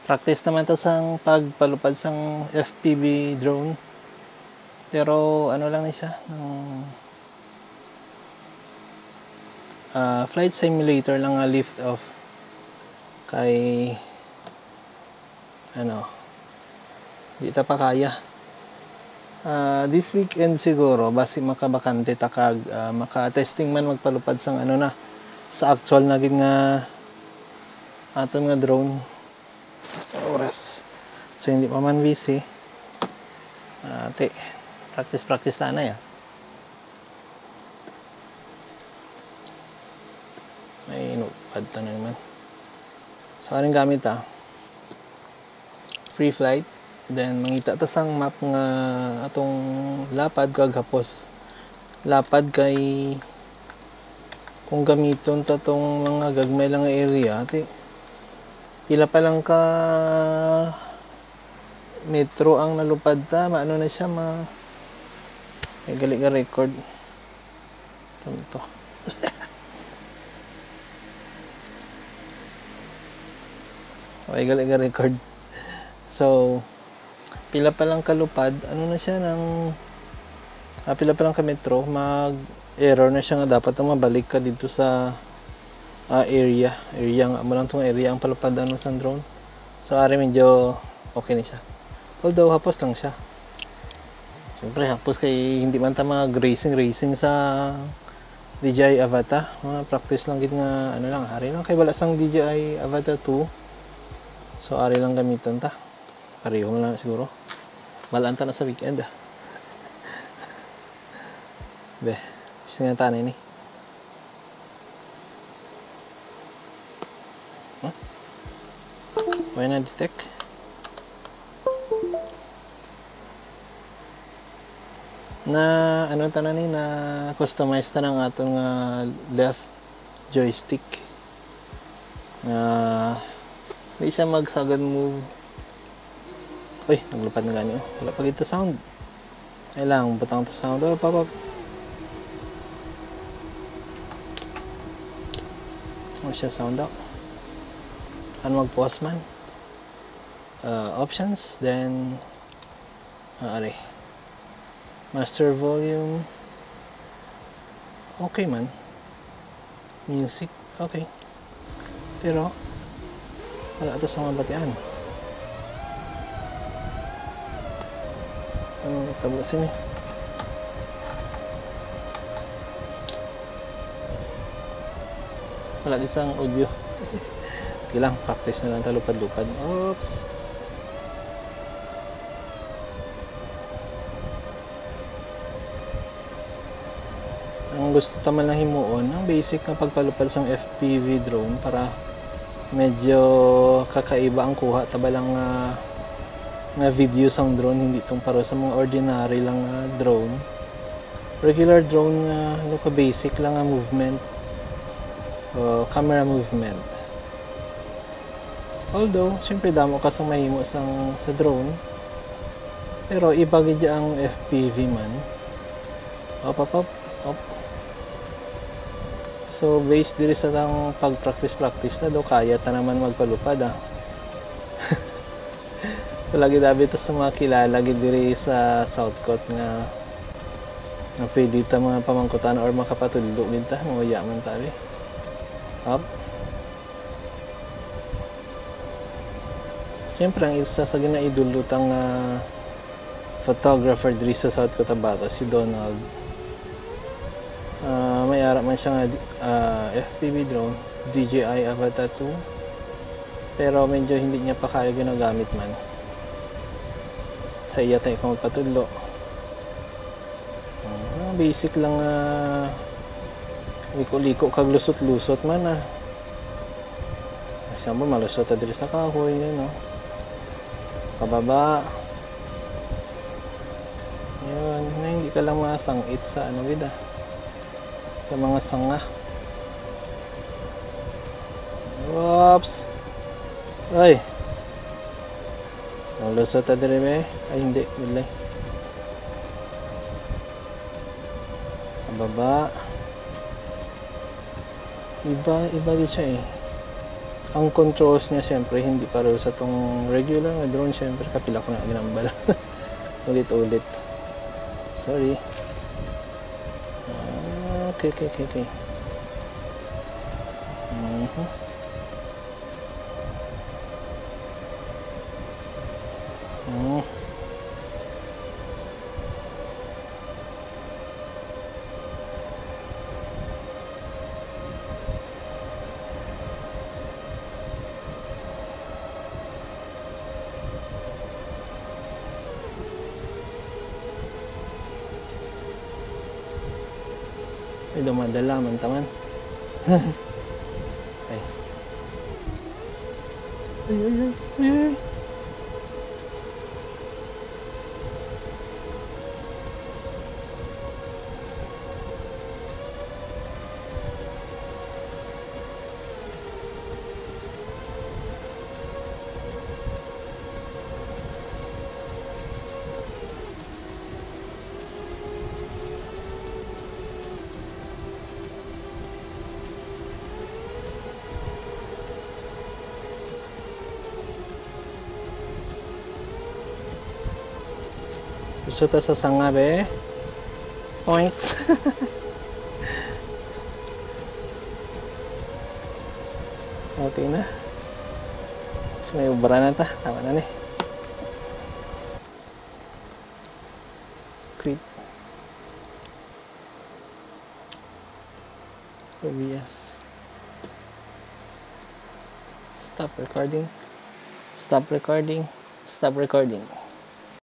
Practice naman to sang pagpalupad sang FPV drone. Pero ano lang ni siya, flight simulator lang nga lift off. Kay ano, di ta pa kaya. This weekend siguro basi makabakante takag maka-testing man magpalupad sang ano na sa actual na gid nga aton nga drone oras. So hindi pa man busy. Practice na ya. May notepad ta na naman. So aring gamit free flight. Then mangita ta sang map nga atong lapad kag hapos. Lapad kay kung gamiton ta tong mga gagmay lang nga area, pila pa lang ka metro ang nalupad ta, maano na siya may gali nga record. Ito. May gali nga record. So, pila pa lang kalupad, ano na siya ng pila pa lang ka metro, mag-error na siya nga dapat na mabalik ka dito sa area nga mo lang tong area ang palupad ano sa drone. So, ari medyo okay na siya. Although, hapos lang siya. Siyempre, hapos kay hindi man ta mga racing sa DJI Avata. Mga practice lang gid nga ano lang, ari lang kay wala sang DJI Avata 2. So, ari lang gamiton ta. Pareho lang siguro. Balaan ta na sa weekend Be, isang tanay ni. Why na detect? Na ano ta na ni na customize ta ng atong left joystick. Hindi siya magsagad move. Uy, naglupad na ganyo. Wala pa kita sound. Kailangan butang to sound. Oh, papap. Ano siya sound out? Ano mag-pause man? Options, then ari. Master volume. Okay man. Music, okay. Pero wala ito sa mga batian. Ano tabo sini? Wala din sang audio. Kilang practice na lang talupad-lupad. Oops. Ang gusto taman lang himuon, ang basic na pagpalupad sang FPV drone para medyo kakaiba ang kuha tabalang nga video sang drone, hindi itong para sa mga ordinary lang drone. Regular drone ano ka basic lang nga movement, camera movement. Although siyempre damo ka sang mahimo sa drone, pero iba gid ang FPV man. Op. So based diri sa tang pag-practice na do kaya ta naman magpalupad So lagi dabi to sa mga kilala gid diri sa South Coast nga pwede ta mga pamangkutan or makapatudlo gid ta mo yaman ta ri. Up. Siyempre ang isa sa ginaidulutang photographer diri sa South Cotabato si Donald. May ara man siya nga FPV drone, DJI Avata 2, pero medyo hindi niya pa kaya ginagamit man. Sa iya tayo kung magpatudlo. Basic lang liko-liko kag lusot-lusot man Example, malusot ta diri sa kahoy no. Pababa. Yun, hindi ka lang masangit sa ano gid sa mga sanga. Oops. Ay. Nalusot ta diri be. Ay hindi, bilay. Pababa. Iba gid siya ang controls niya syempre hindi pareho sa tong regular na drone. Syempre kapila ko na ginambal. Ulit-ulit. Sorry. Okay. Ay, dumadala man taman. Ay. Ay. Gusto ta sa sanga be. Points. Okay na. Mas may ubra na ta. Tama na ni. Quit. OBS. Stop recording. Stop recording. Stop recording.